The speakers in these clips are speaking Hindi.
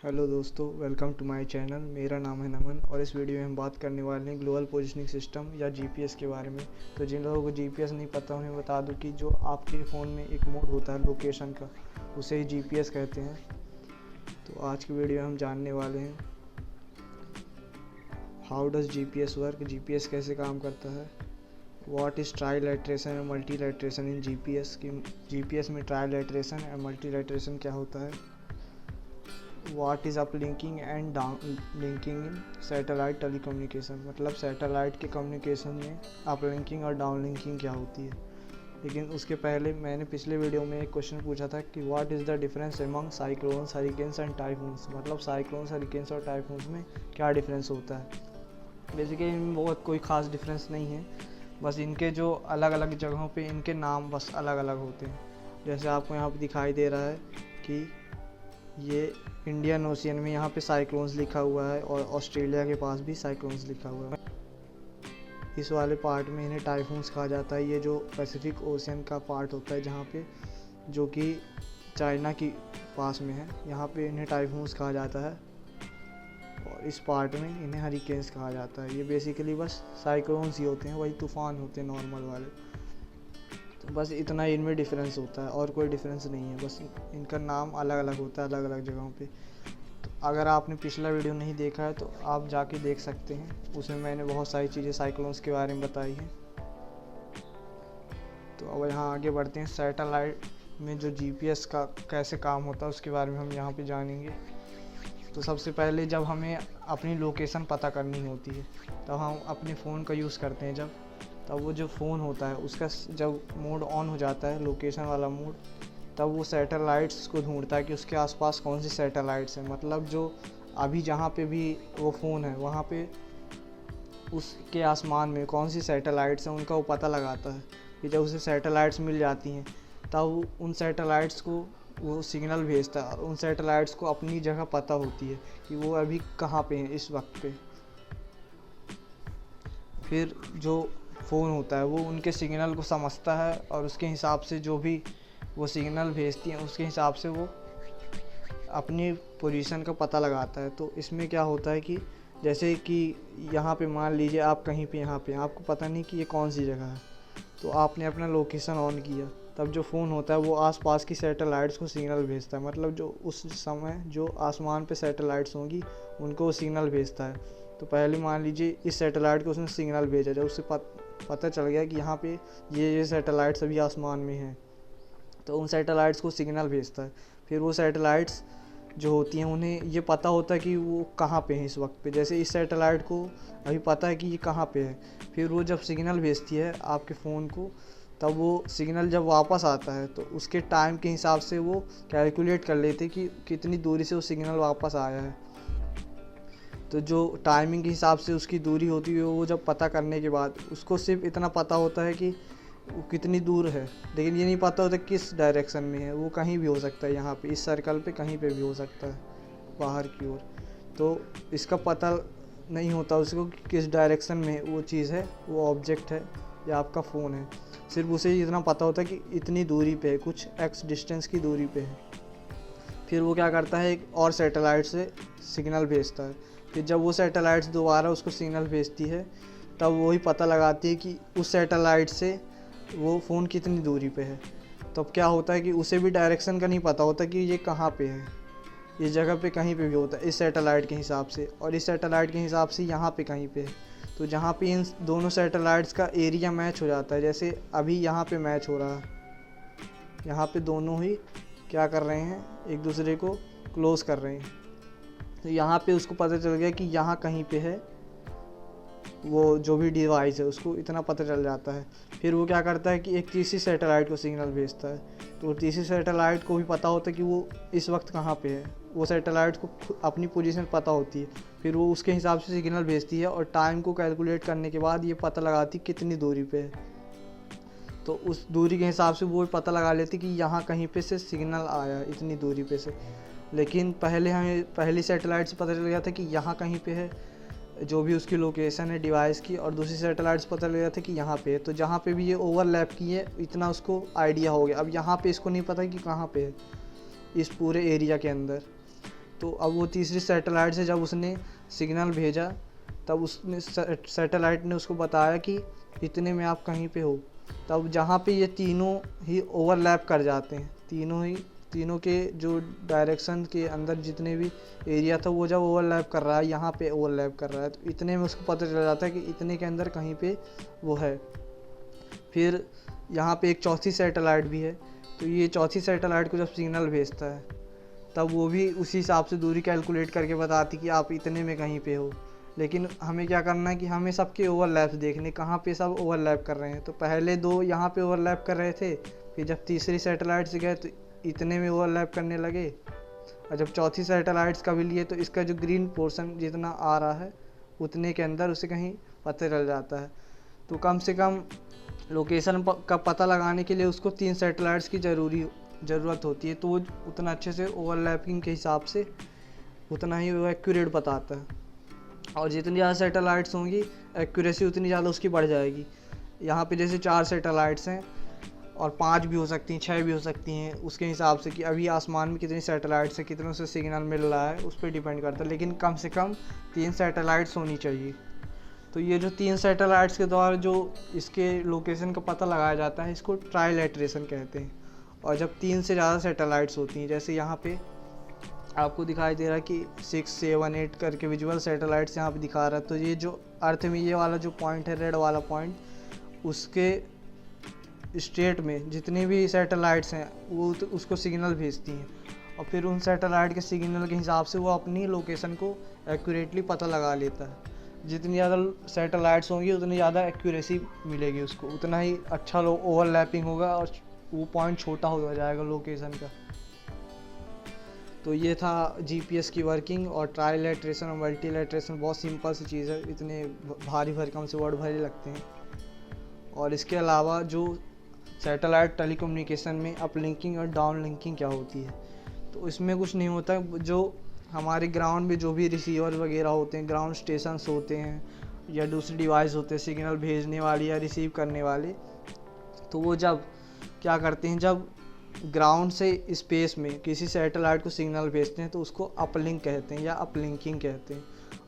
हेलो दोस्तों, वेलकम टू माय चैनल। मेरा नाम है नमन और इस वीडियो में हम बात करने वाले हैं ग्लोबल पोजीशनिंग सिस्टम या जीपीएस के बारे में। तो जिन लोगों को जीपीएस नहीं पता उन्हें बता दूं कि जो आपके फ़ोन में एक मोड होता है लोकेशन का, उसे ही जीपीएस कहते हैं। तो आज की वीडियो में हम जानने वाले हैं how does GPS work, GPS कैसे काम करता है, what is trilateration and multilateration in GPS की जीपीएस में ट्राइलेटरेशन एंड मल्टीलेटरेशन क्या होता है, what is uplinking and down linking in satellite telecommunication, मतलब सैटेलाइट के कम्युनिकेशन में अपलिंकिंग और डाउन लिंकिंग क्या होती है। लेकिन उसके पहले मैंने पिछले वीडियो में एक क्वेश्चन पूछा था कि what is the difference among cyclones, hurricanes and typhoons, मतलब साइक्लोन्स, हरिकेन्स और टाइफून्स में क्या डिफरेंस होता है। बेसिकली इनमें बहुत कोई ख़ास डिफरेंस नहीं है, बस इनके जो अलग अलग जगहों पे इनके नाम बस अलग अलग होते हैं। जैसे आपको यहाँ पे दिखाई दे रहा है कि ये इंडियन ओशियन में यहाँ पे साइक्लोन्स लिखा हुआ है और ऑस्ट्रेलिया के पास भी साइक्लोन्स लिखा हुआ है। इस वाले पार्ट में इन्हें टाइफून्स कहा जाता है। ये जो पैसिफिक ओशियन का पार्ट होता है जहाँ पे, जो कि चाइना की पास में है, यहाँ पे इन्हें टाइफून्स कहा जाता है और इस पार्ट में इन्हें हरिकेन्स कहा जाता है। ये बेसिकली बस साइक्लोन्स ही होते हैं, वही तूफ़ान होते हैं नॉर्मल वाले। तो बस इतना ही इनमें डिफरेंस होता है और कोई डिफरेंस नहीं है, बस इनका नाम अलग अलग होता है अलग अलग जगहों पे। तो अगर आपने पिछला वीडियो नहीं देखा है तो आप जाके देख सकते हैं, उसमें मैंने बहुत सारी चीज़ें साइक्लोन्स के बारे में बताई हैं। तो अब यहाँ आगे बढ़ते हैं। सैटेलाइट में जो जीपीएस का कैसे काम होता है उसके बारे में हम यहाँ पे जानेंगे। तो सबसे पहले जब हमें अपनी लोकेशन पता करनी होती है तब हम अपने फ़ोन का यूज़ करते हैं। तब वो जो फ़ोन होता है उसका जब मोड ऑन हो जाता है, लोकेशन वाला मोड, तब वो सैटेलाइट्स को ढूंढता है कि उसके आसपास कौन सी सैटेलाइट्स हैं। मतलब जो अभी जहाँ पे भी वो फ़ोन है वहाँ पे उसके आसमान में कौन सी सैटेलाइट्स हैं उनका वो पता लगाता है। कि जब उसे सैटेलाइट्स मिल जाती हैं तब उन सैटेलाइट्स को वो सिग्नल भेजता है और उन सैटेलाइट्स को अपनी जगह पता होती है कि वो अभी कहाँ पे हैं इस वक्त पे। फिर जो फ़ोन होता है वो उनके सिग्नल को समझता है और उसके हिसाब से जो भी वो सिग्नल भेजती हैं उसके हिसाब से वो अपनी पोजीशन का पता लगाता है। तो इसमें क्या होता है कि जैसे कि यहाँ पे मान लीजिए आप कहीं पे यहाँ पे आपको पता नहीं कि ये कौन सी जगह है, तो आपने अपना लोकेशन ऑन किया, तब जो फ़ोन होता है वो आसपास की सैटेलाइट्स को सिग्नल भेजता है। मतलब जो उस समय जो आसमान पे सैटेलाइट्स होंगी उनको वो सिग्नल भेजता है। तो पहले मान लीजिए इस सैटेलाइट को उसने सिग्नल भेजा, जब उससे पता चल गया कि यहाँ पे ये सैटेलाइट्स अभी आसमान में हैं, तो उन सैटेलाइट्स को सिग्नल भेजता है। फिर वो सैटेलाइट्स जो होती हैं उन्हें ये पता होता है कि वो कहाँ पे हैं इस वक्त पे। जैसे इस सैटेलाइट को अभी पता है कि ये कहाँ पे है, फिर वो जब सिग्नल भेजती है आपके फ़ोन को, तब वो सिग्नल जब वापस आता है तो उसके टाइम के हिसाब से वो कैलकुलेट कर लेते कि कितनी दूरी से वो सिग्नल वापस आया है। तो जो टाइमिंग के हिसाब से उसकी दूरी होती है वो जब पता करने के बाद उसको सिर्फ इतना पता होता है कि वो कितनी दूर है, लेकिन ये नहीं पता होता किस डायरेक्शन में है। वो कहीं भी हो सकता है, यहाँ पे इस सर्कल पे कहीं पे भी हो सकता है बाहर की ओर। तो इसका पता नहीं होता उसको कि किस डायरेक्शन में वो चीज़ है, वो ऑब्जेक्ट है या आपका फ़ोन है। सिर्फ उसे इतना पता होता है कि इतनी दूरी पे है, कुछ एक्स डिस्टेंस की दूरी पे है। फिर वो क्या करता है, एक और सैटेलाइट से सिग्नल भेजता है। फिर जब वो सैटेलाइट्स दोबारा उसको सिग्नल भेजती है तब वही पता लगाती है कि उस सैटेलाइट से वो फ़ोन कितनी दूरी पे है। तब क्या होता है कि उसे भी डायरेक्शन का नहीं पता होता कि ये कहाँ पे है, इस जगह पे कहीं पे भी होता है इस सैटेलाइट के हिसाब से, और इस सैटेलाइट के हिसाब से यहाँ पे कहीं पे है। तो जहाँ पे इन दोनों सैटेलाइट्स का एरिया मैच हो जाता है, जैसे अभी यहाँ पे मैच हो रहा है, यहाँ पे दोनों ही क्या कर रहे हैं, एक दूसरे को क्लोज कर रहे हैं। तो यहाँ पे उसको पता चल गया कि यहाँ कहीं पे है वो जो भी डिवाइस है, उसको इतना पता चल जाता है। फिर वो क्या करता है कि एक तीसरी सैटेलाइट को सिग्नल भेजता है। तो तीसरी सैटेलाइट को भी पता होता है कि वो इस वक्त कहाँ पे है, वो सैटेलाइट को अपनी पोजीशन पता होती है। फिर वो उसके हिसाब से सिग्नल भेजती है और टाइम को कैलकुलेट करने के बाद ये पता लगाती कितनी दूरी पे है। तो उस दूरी के हिसाब से वो पता लगा लेती कि यहाँ कहीं पे से सिग्नल आया है इतनी दूरी पे से। लेकिन पहले हमें पहली सैटेलाइट से पता चल गया था कि यहाँ कहीं पे है जो भी उसकी लोकेशन है डिवाइस की, और दूसरी सैटेलाइट से पता चल गया था कि यहाँ पे है। तो जहाँ पे भी ये ओवरलैप की है इतना उसको आइडिया हो गया। अब यहाँ पे इसको नहीं पता कि कहाँ पे है इस पूरे एरिया के अंदर। तो अब वो तीसरी सैटेलाइट से जब उसने सिग्नल भेजा, तब उसने सैटेलाइट ने उसको बताया कि इतने में आप कहीं पे हो। तब जहाँ पे ये तीनों ही ओवरलैप कर जाते हैं, तीनों के जो डायरेक्शन के अंदर जितने भी एरिया था वो जब ओवरलैप कर रहा है, यहाँ पे ओवरलैप कर रहा है, तो इतने में उसको पता चल जाता है कि इतने के अंदर कहीं पे वो है। फिर यहाँ पे एक चौथी सैटेलाइट भी है, तो ये चौथी सैटेलाइट को जब सिग्नल भेजता है, तब वो भी उसी हिसाब से दूरी कैलकुलेट करके बताती कि आप इतने में कहीं पे हो। लेकिन हमें क्या करना है कि हमें सबके ओवरलैप्स देखने, कहाँ पे सब ओवरलैप कर रहे हैं। तो पहले 2 यहाँ पे ओवरलैप कर रहे थे, फिर जब तीसरी सैटेलाइट से गए तो इतने में ओवरलैप करने लगे, और जब चौथी सैटेलाइट्स का भी लिए तो इसका जो ग्रीन पोर्शन जितना आ रहा है उतने के अंदर उसे कहीं पता चल जाता है। तो कम से कम लोकेशन का पता लगाने के लिए उसको 3 सैटेलाइट्स की ज़रूरत होती है, तो वो उतना अच्छे से ओवरलैपिंग के हिसाब से उतना ही वो एक्यूरेट बताता है। और जितनी ज़्यादा सैटेलाइट्स होंगी एक्यूरेसी उतनी ज़्यादा उसकी बढ़ जाएगी। यहाँ पे जैसे 4 सैटेलाइट्स हैं और 5 भी हो सकती हैं, 6 भी हो सकती हैं, उसके हिसाब से कि अभी आसमान में कितनी सैटेलाइट्स हैं, कितनों से सिग्नल मिल रहा है, उस पर डिपेंड करता है। लेकिन कम से कम 3 सैटेलाइट्स होनी चाहिए। तो ये जो 3 सैटेलाइट्स के द्वारा जो इसके लोकेशन का पता लगाया जाता है, इसको ट्राइलेटरेशन कहते हैं। और जब 3 से ज़्यादा सैटेलाइट्स होती हैं, जैसे यहाँ पे आपको दिखाई दे रहा है कि 6, 7, 8 करके विजुअल सैटेलाइट्स यहाँ पे दिखा रहा है, तो ये जो अर्थ में ये वाला जो पॉइंट है, रेड वाला पॉइंट, उसके स्टेट में जितनी भी सैटेलाइट्स हैं वो तो उसको सिग्नल भेजती हैं, और फिर उन सैटेलाइट के सिग्नल के हिसाब से वो अपनी लोकेशन को एक्यूरेटली पता लगा लेता है। जितनी ज़्यादा सैटेलाइट्स होंगी उतनी ज़्यादा एक्यूरेसी मिलेगी उसको, उतना ही अच्छा ओवरलैपिंग होगा और वो पॉइंट छोटा हो जाएगा लोकेशन का। तो ये था जीपीएस की वर्किंग। और ट्राइलेटरेशन और मल्टीलेटरेशन बहुत सिंपल सी चीज़ है, इतने भारी भरकम से वर्ड भारी लगते हैं। और इसके अलावा जो सैटेलाइट टेलीकम्युनिकेशन में अपलिंकिंग और डाउनलिंकिंग क्या होती है, तो इसमें कुछ नहीं होता। जो हमारे ग्राउंड में जो भी रिसीवर वगैरह होते हैं, ग्राउंड स्टेशंस होते हैं या दूसरी डिवाइस होते हैं सिग्नल भेजने वाली या रिसीव करने वाले, तो वो जब क्या करते हैं, जब ग्राउंड से स्पेस में किसी सैटेलाइट को सिग्नल भेजते हैं तो उसको अपलिंक कहते हैं या अपलिंकिंग कहते हैं।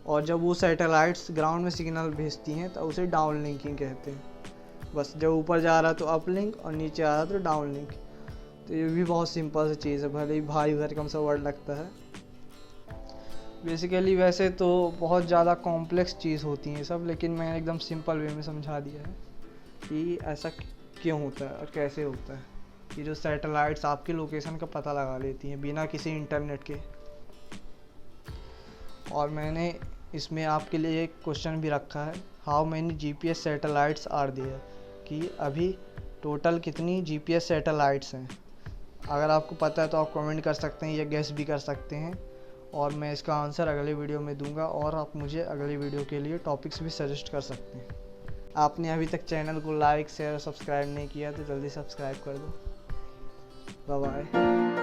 और जब वो सैटेलाइट्स ग्राउंड में सिग्नल भेजती हैं तो उसे डाउनलिंकिंग कहते हैं। बस जब ऊपर जा रहा है तो अपलिंक और नीचे आ रहा है तो डाउनलिंक। तो ये भी बहुत सिंपल सी चीज़ है, भले ही भारी भरकम सा वर्ड लगता है। बेसिकली वैसे तो बहुत ज़्यादा कॉम्प्लेक्स चीज़ होती हैं सब, लेकिन मैंने एकदम सिंपल वे में समझा दिया है कि ऐसा क्यों होता है और कैसे होता है। ये जो सैटेलाइट्स आपके लोकेशन का पता लगा लेती हैं बिना किसी इंटरनेट के। और मैंने इसमें आपके लिए एक क्वेश्चन भी रखा है, how many GPS satellites are there, कि अभी टोटल कितनी जीपीएस सैटेलाइट्स हैं। अगर आपको पता है तो आप कमेंट कर सकते हैं या गेस भी कर सकते हैं, और मैं इसका आंसर अगले वीडियो में दूंगा। और आप मुझे अगले वीडियो के लिए टॉपिक्स भी सजेस्ट कर सकते हैं। आपने अभी तक चैनल को लाइक, शेयर और सब्सक्राइब नहीं किया तो जल्दी सब्सक्राइब कर दो। Bye bye.